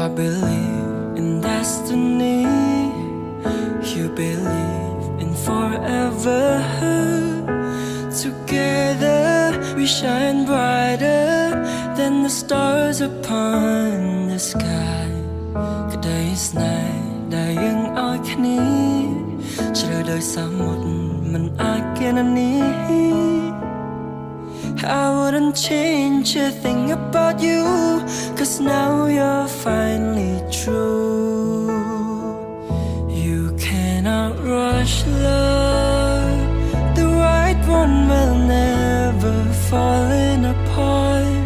I believe in destiny. You believe in forever. Together we shine brighter than the stars upon the sky. ក្តីស្នេហ៍ដែលយើងឲ្យគ្នាជ្រៅដោយសមុទ្រមិនអាចគណនា I wouldn't change a thing about you, 'cause now you're finally true. You cannot rush love. The right one will never fall apart.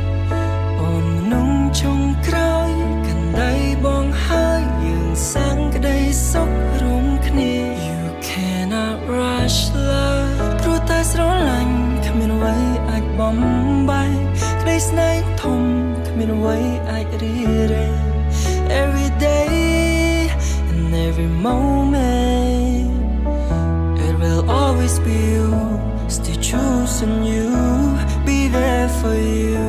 On nung trong kroi kan dai bong hai yung sang kadai sok rum kne. You cannot rush love. Ru ta sro lanh khamin wai ai bom bai. Kadai snai thom khamin wai ai ri re. Every day and every moment, it will always be you. Still choosing you, be there for you.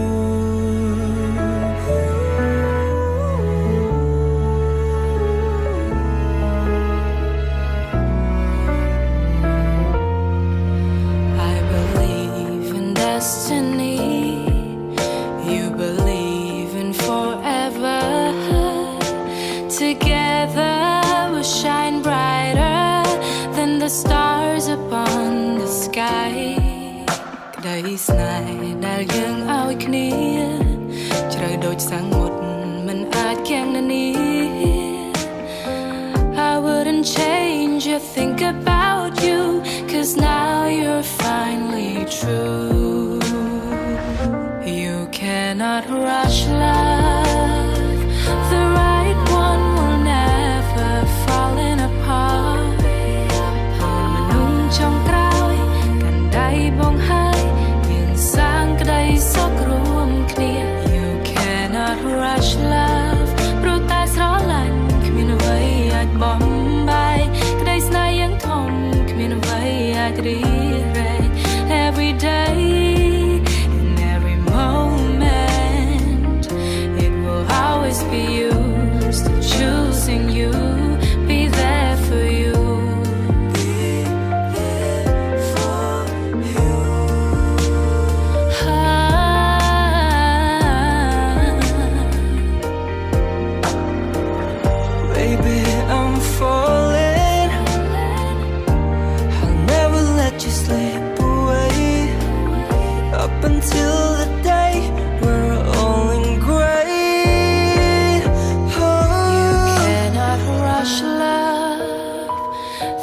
I believe in destiny. You believe in forever. Together we'll shine brighter than the stars upon the sky. ក្តីស្នេហ៍ដែលយើងឲ្យគ្នាជ្រៅដូចសមុទ្រមិនអាចគណនា I wouldn't change a thing about you, 'cause now you're finally true. You cannot rush love. The right one will never fall apart. On nung trong kroi kan dai bong hai yin sang kadai sok rum kne. You cannot rush love. Ru ta sro lanh kmin wai ai bom bai. Kadai snai yang thom kmin wai ai ri re. Every day and every moment, it will always be you. Still choosing you, be there for you. Be there for you. Baby, I'm falling. I'll never let you slip away. Up until the day we're all in gray. You cannot rush love.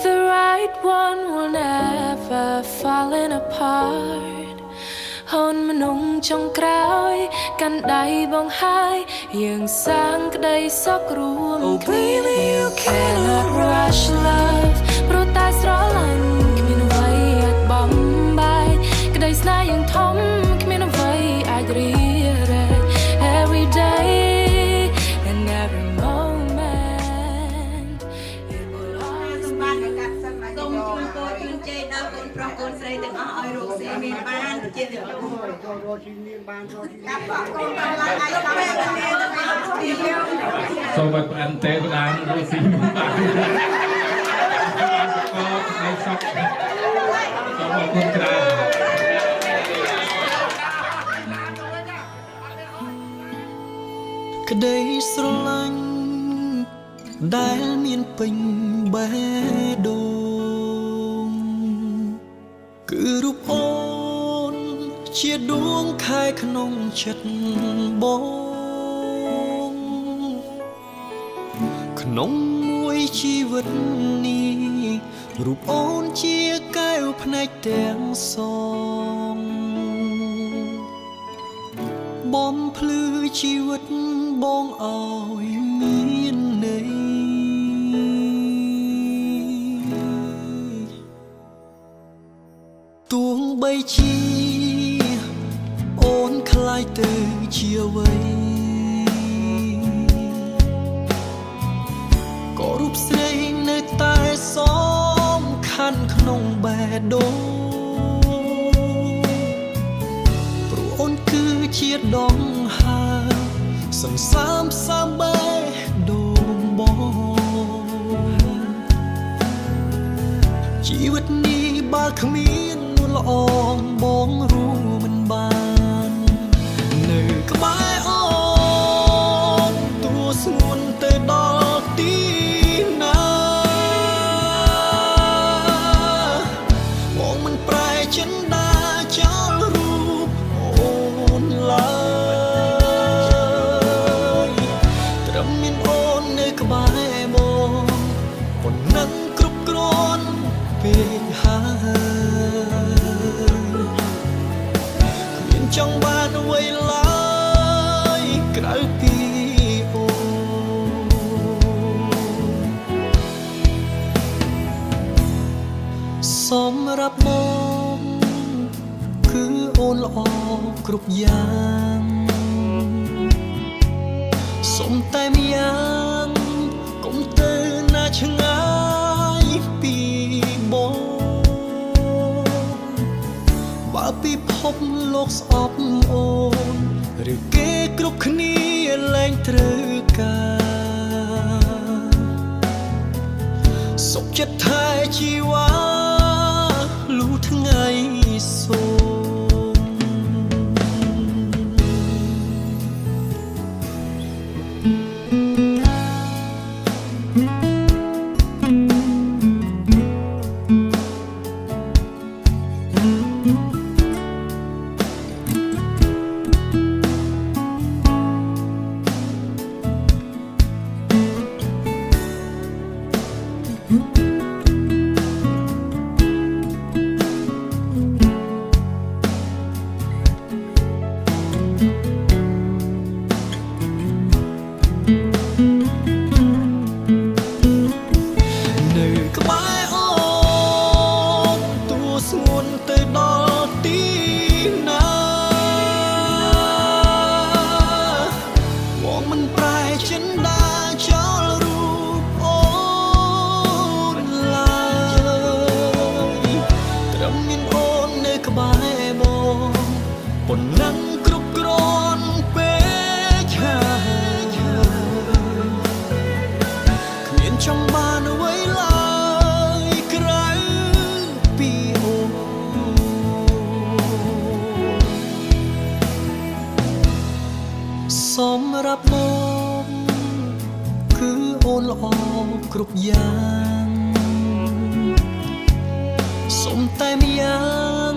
The right one will never fall apart. Hôn mà nung trong kroi kan dai bong hai yung sang kadai sok rum. Oh baby, you cannot rush love. Pro ta sro lanh kmin wai at bom bai. Kadai sna yung thom kmin wai at ri re. Every day and every moment, it will always be you. សូមជូនពរជូនជ័យដល់កូនប្រុសកូនស្រីទាំងអស់ឲ្យរកស៊ីមានបានជាទីរស់កាប់បកកូនដល់ឡើងឲ្យដល់ពេលមានទាំងអស់គ្នា សូមឲ្យផ្អិនទេផ្ដាំរស់ស៊ីបានក៏នៅសក់សូមអរគុណច្រើនក្តីស្រឡាញ់ដែលមានពេញបេះដូងគឺរូបអូនជាដួងខែក្នុងចិត្តបងក្នុងមួយជីវិតនេះរូបអូនជាកែវភ្នែកទាំងសងបំភ្លឺជីវិតបងឲ្យមានន័យទោះបីជាអូនខ្លាយទៅជាអ្វីក៏រូបស្រីនៅតែសំខាន់ក្នុងបេះដូងព្រោះអូនគឺជាដងហើសន្សើមសាមបែ គ្មាននួនល្អបងรู้មិនបាននៅក្បែរអូនទួស្ងួនទៅដល់ទីណាបងមិនប្រែចិនដាចោលរូបអូនឡើយត្រឹមមានអូននៅក្បែរបងប៉ុណ្ណឹងគ្រប់គ្រាន់ពេកហើយចង់បានអ្វីឡើយក្រៅពីអូសម្រាប់បងគឺអូនល្អគ្រប់យ៉ាងសុំតែម្យ៉ាងកុំទៅណាឆ្ងាយពីបងបើពិភពលោកស្អប់អូនឬគេគ្រប់គ្នាលែងត្រូវការសុខចិត្តថែជីវ៉ាលុះថ្ងៃសូប៉ុណ្ណឹងគ្រប់គ្រាន់ពេកហើយគ្មានចង់បានអ្វីឡើយក្រៅពីអូនសម្រាប់បងគឺអូនល្អគ្រប់យ៉ាងសុំតែម្យ៉ាង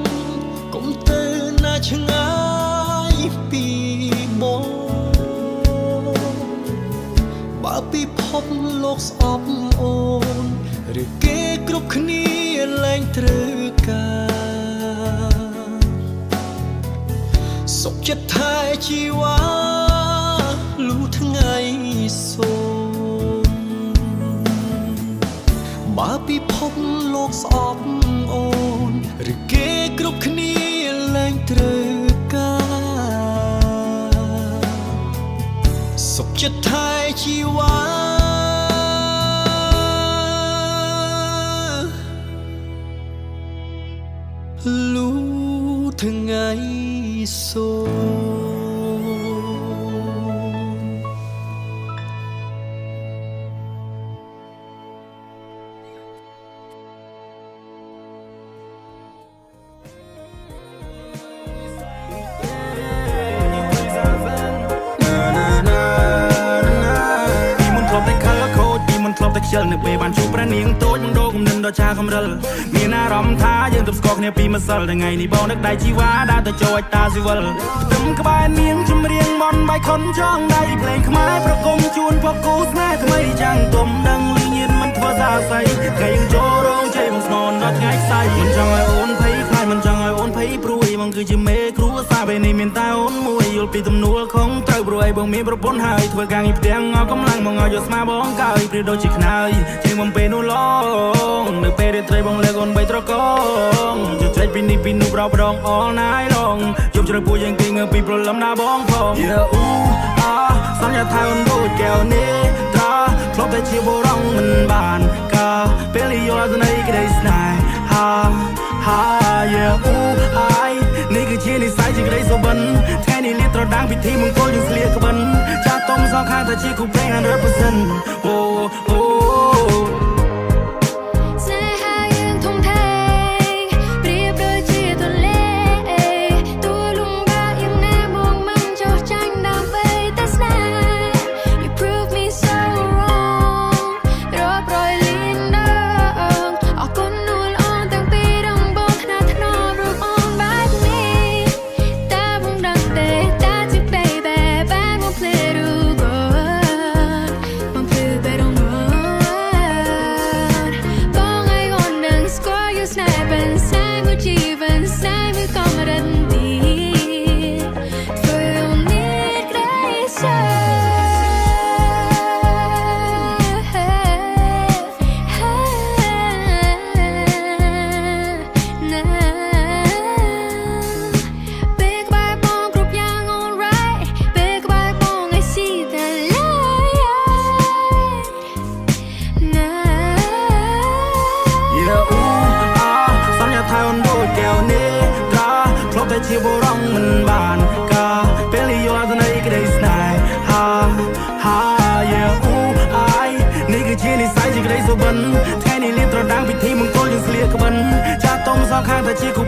កុំទៅណាឆ្ងាយពីបងបើពិភពលោកស្អប់អូនឬគេគ្រប់គ្នាលែងត្រូវការសុខចិត្តថែជីវ៉ាលុះថ្ងៃសូមបើពិភពលោកស្អប់អូនឬគេគ្រប់គ្នាលែងត្រូវការសុខចិត្តថែជីវ៉ាលុះថ្ងៃសូតែខ្ជិលនៅពេលបានជួបព្រះនាងតូចនឹងដូរគំនិតដ៏ឆាកំរិលមានអារម្មណ៍ថាយើងទើបស្គាល់គ្នាពីម្សិលថ្ងៃនេះបងនឹកដៃជីវ៉ាដើរទៅចូលអាចតាស៊ីវិលផ្ទឹមក្បែរនាងចម្រៀងមន់បៃខុនចងដៃភ្លេងខ្មែរប្រគំជូនពកគូស្នេហ៍ថ្មីចាំងទុំដឹងលឺញៀនមិនធ្វើសាស័យថ្ងៃយើងចូលរោងជ័យបងស្ននដល់ថ្ងៃខ្សែមិនចង់ឲ្យអូនភ័យខ្លាចមិនចង់ឲ្យអូនភ័យព្រួយបងគឺជាមេគ្រួសារពេលនេះមានតែអូនមួយយល់ពីទំនួលខំត្រូវព្រួយបងមានប្រពន្ធហើយធ្វើការងារផ្ទាំងអស់កម្លាំងមកឲ្យយកស្មាបងកើយព្រៀបដូចជាខ្នើយជាងបំពេនោះឡងនៅពេលរាត្រីបងលើកអូនបីត្រកងជជែកពីនេះពីនោះប្រោប្រង all night long យប់ជ្រៅពួកយើងគេងើពីព្រលឹមណាបងផង Yeah ooh ah សន្យាថាអូនដូចកែវនេះត្រាធ្លាប់តែជាបរងមិនបានកាពេលយល់ស្នេហ៍ក្តីស្នេហា Yeah ooh I នេះគឺជានិស្ស័យជាក្តីសុបិនថ្ងៃនេះលាត្រដាងពិធីមង្គលយើងស្លៀកក្បិនចាស់ទុំសងខាងតែជាគូព្រេង 100% oh ជាបរងមិនបានការពេលយល់ទៅនៃក្តីស្នេហាyeah I នេះគឺជានិស្ស័យជាក្តីសុបិនថ្ងៃនេះលៀបត្រដាងពិធីមង្គលយើងស្លៀកក្បិនចាស់ទុំសងខាងតែជាគូ